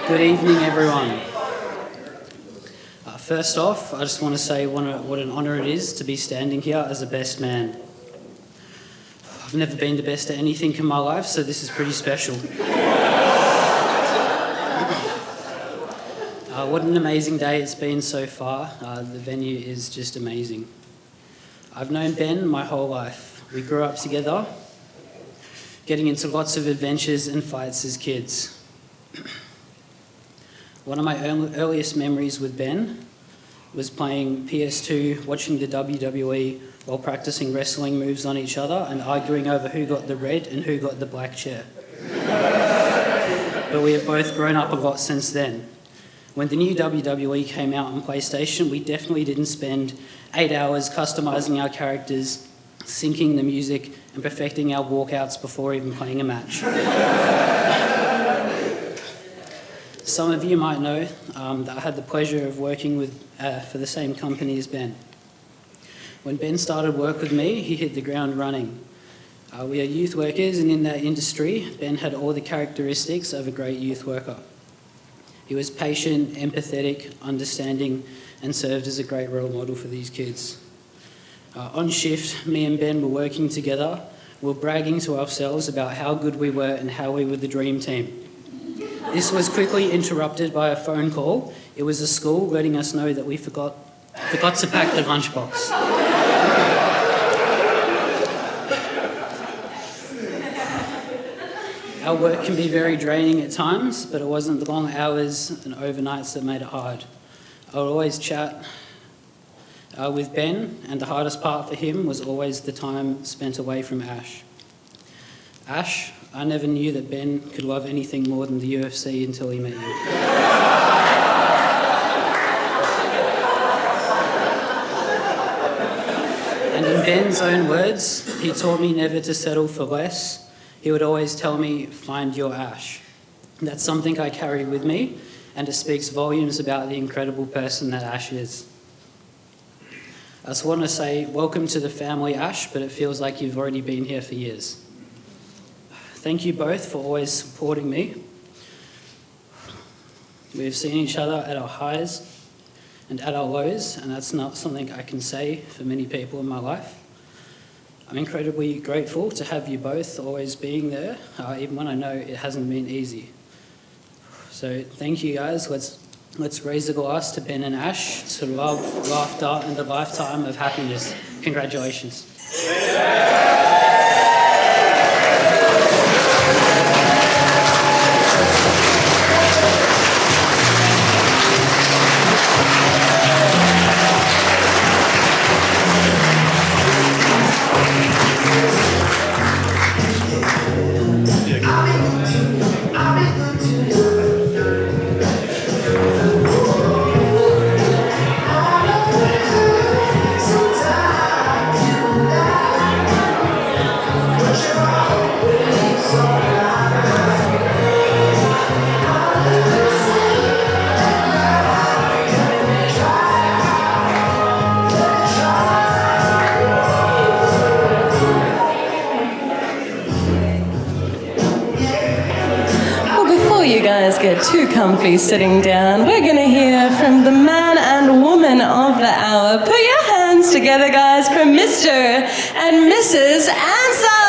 Good evening, everyone. First off, I just want to say what an honour it is to be standing here as a best man. I've never been the best at anything in my life, so this is pretty special. What an amazing day it's been so far. The venue is just amazing. I've known Ben my whole life. We grew up together, getting into lots of adventures and fights as kids. One of my earliest memories with Ben was playing PS2, watching the WWE while practicing wrestling moves on each other and arguing over who got the red and who got the black chair. But we have both grown up a lot since then. When the new WWE came out on PlayStation, we definitely didn't spend 8 hours customising our characters, syncing the music, and perfecting our walkouts before even playing a match. Some of you might know that I had the pleasure of working for the same company as Ben. When Ben started work with me, he hit the ground running. We are youth workers, and in that industry, Ben had all the characteristics of a great youth worker. He was patient, empathetic, understanding, and served as a great role model for these kids. On shift, me and Ben were working together. We were bragging to ourselves about how good we were and how we were the dream team. This was quickly interrupted by a phone call. It was a school letting us know that we forgot to pack the lunchbox. Our work can be very draining at times, but it wasn't the long hours and overnights that made it hard. I would always chat with Ben, and the hardest part for him was always the time spent away from Ash. Ash, I never knew that Ben could love anything more than the UFC until he met you. And in Ben's own words, he taught me never to settle for less. He would always tell me, find your Ash. And that's something I carry with me, and it speaks volumes about the incredible person that Ash is. I just want to say welcome to the family, Ash, but it feels like you've already been here for years. Thank you both for always supporting me. We've seen each other at our highs and at our lows, and that's not something I can say for many people in my life. I'm incredibly grateful to have you both always being there, even when I know it hasn't been easy. So thank you guys. Let's raise a glass to Ben and Ash, to love, laughter, and a lifetime of happiness. Congratulations. Get too comfy sitting down. We're going to hear from the man and woman of the hour. Put your hands together, guys, for Mr. and Mrs. Ansell.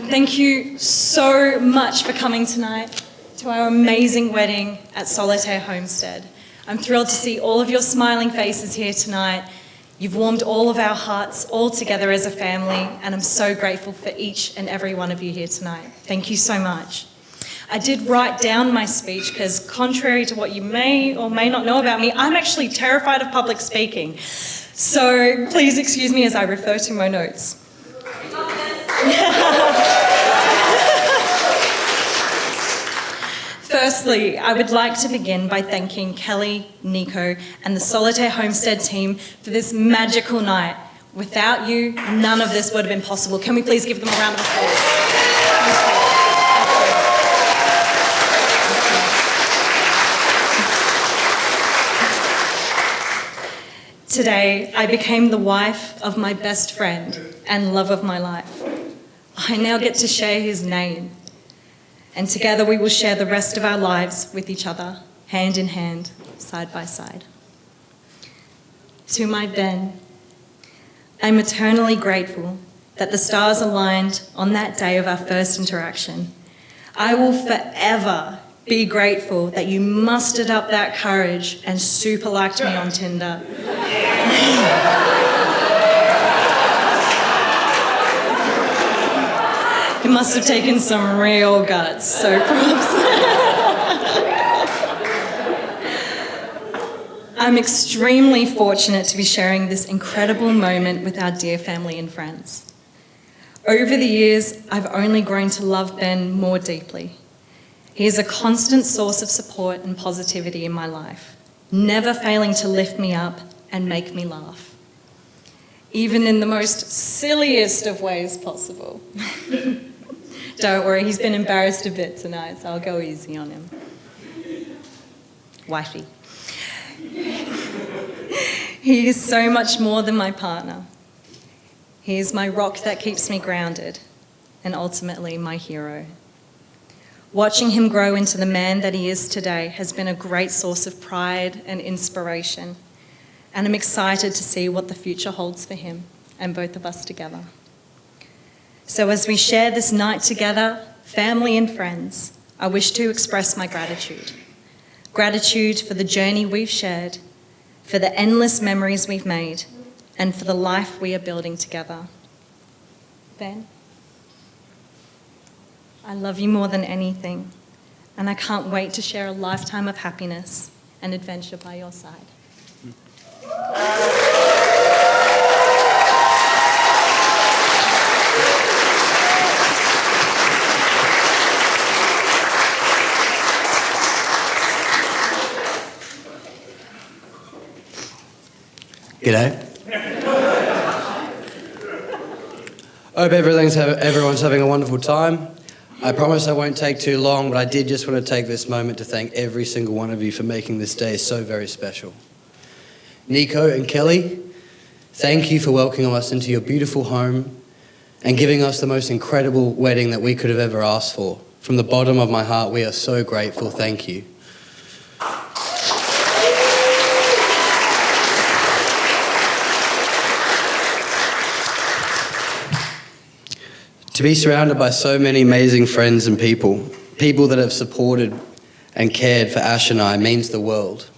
Thank you so much for coming tonight to our amazing wedding at Solitaire Homestead. I'm thrilled to see all of your smiling faces here tonight. You've warmed all of our hearts all together as a family, and I'm so grateful for each and every one of you here tonight. Thank you so much. I did write down my speech because, contrary to what you may or may not know about me, I'm actually terrified of public speaking. So please excuse me as I refer to my notes. Firstly, I would like to begin by thanking Kelly, Nico, and the Solitaire Homestead team for this magical night. Without you, none of this would have been possible. Can we please give them a round of applause? Today, I became the wife of my best friend and love of my life. I now get to share his name, and together we will share the rest of our lives with each other, hand in hand, side by side. To my Ben, I'm eternally grateful that the stars aligned on that day of our first interaction. I will forever be grateful that you mustered up that courage and super liked me on Tinder. It must have taken some real guts, so props. I'm extremely fortunate to be sharing this incredible moment with our dear family and friends. Over the years, I've only grown to love Ben more deeply. He is a constant source of support and positivity in my life, never failing to lift me up and make me laugh, even in the most silliest of ways possible. Don't worry, he's been embarrassed a bit tonight, so I'll go easy on him. Wifey. He is so much more than my partner. He is my rock that keeps me grounded, and ultimately my hero. Watching him grow into the man that he is today has been a great source of pride and inspiration, and I'm excited to see what the future holds for him and both of us together. So as we share this night together, family and friends, I wish to express my gratitude. Gratitude for the journey we've shared, for the endless memories we've made, and for the life we are building together. Ben, I love you more than anything, and I can't wait to share a lifetime of happiness and adventure by your side. G'day. I hope everyone's having a wonderful time. I promise I won't take too long, but I did just want to take this moment to thank every single one of you for making this day so very special. Nico and Kelly, thank you for welcoming us into your beautiful home and giving us the most incredible wedding that we could have ever asked for. From the bottom of my heart, we are so grateful. Thank you. To be surrounded by so many amazing friends and people that have supported and cared for Ash and I means the world.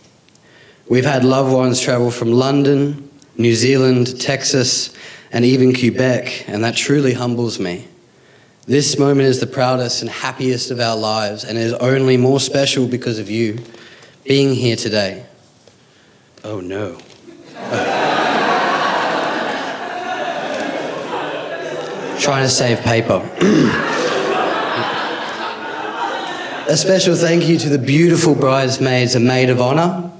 We've had loved ones travel from London, New Zealand, Texas, and even Quebec, and that truly humbles me. This moment is the proudest and happiest of our lives, and it is only more special because of you being here today. Oh no. Trying to save paper. A special thank you to the beautiful bridesmaids and maid of honour.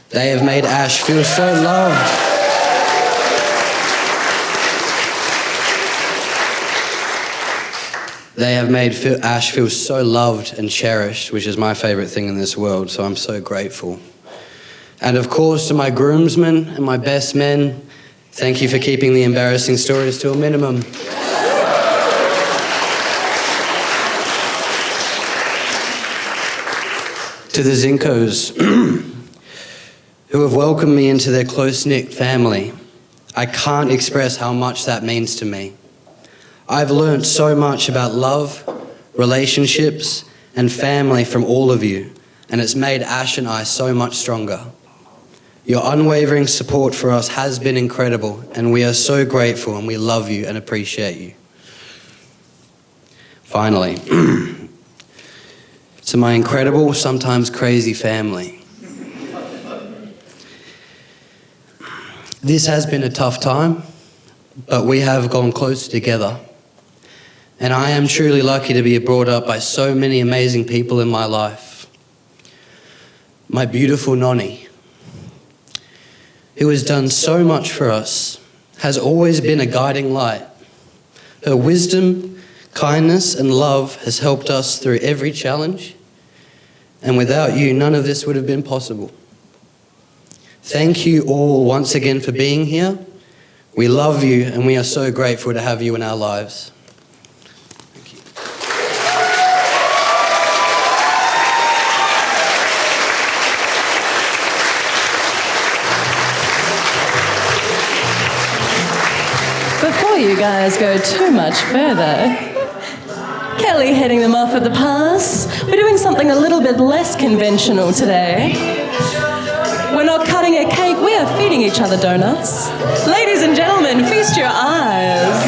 They have made Ash feel so loved. They have made Ash feel so loved and cherished, which is my favourite thing in this world, so I'm so grateful. And of course to my groomsmen and my best men, thank you for keeping the embarrassing stories to a minimum. To the Zincos, who have welcomed me into their close-knit family. I can't express how much that means to me. I've learned so much about love, relationships, and family from all of you, and it's made Ash and I so much stronger. Your unwavering support for us has been incredible, and we are so grateful and we love you and appreciate you. Finally, to my incredible, sometimes crazy family. This has been a tough time, but we have gone closer together. And I am truly lucky to be brought up by so many amazing people in my life. My beautiful Nonny, who has done so much for us, has always been a guiding light. Her wisdom, kindness, and love has helped us through every challenge. And without you, none of this would have been possible. Thank you all once again for being here. We love you and we are so grateful to have you in our lives. Thank you. Before you guys go too much further, Kelly heading them off at the pass. We're doing something a little bit less conventional today. We're not cutting a cake, we are feeding each other donuts. Ladies and gentlemen, feast your eyes.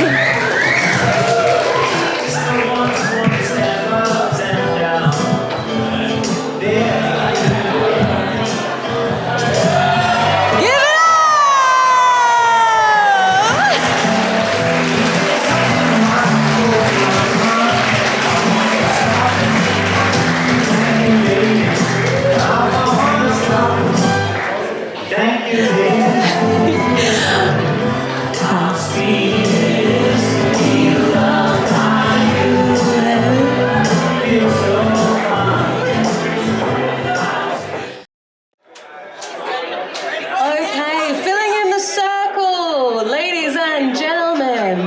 Okay, filling in the circle, ladies and gentlemen.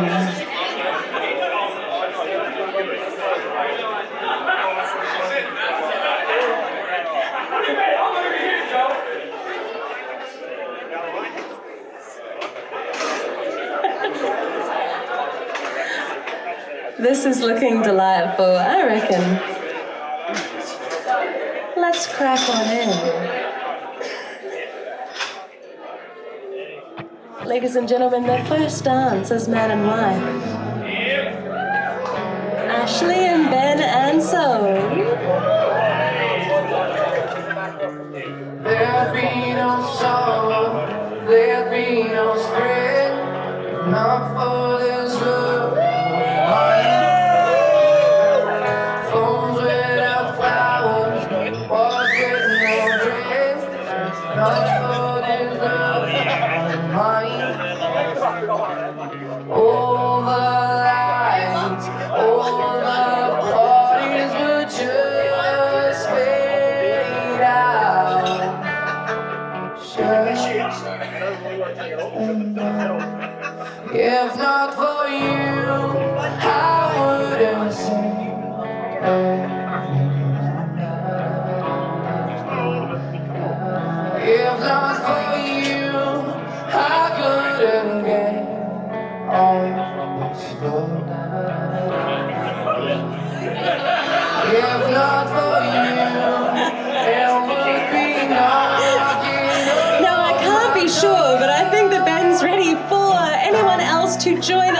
This is looking delightful, I reckon. Let's crack on in. Ladies and gentlemen, their first dance as man and wife. Ashleigh and Ben Ansel. There'd be no sorrow, there'd be no spring, not for this love. Phones without flowers, was getting no dreams, not for this love. All the lights, all the parties would just fade out. If not for you, I wouldn't sing. If not for you, I couldn't get on this floor. If not for you, it would be knocking. Now, I can't be sure, but I think the band's ready for anyone else to join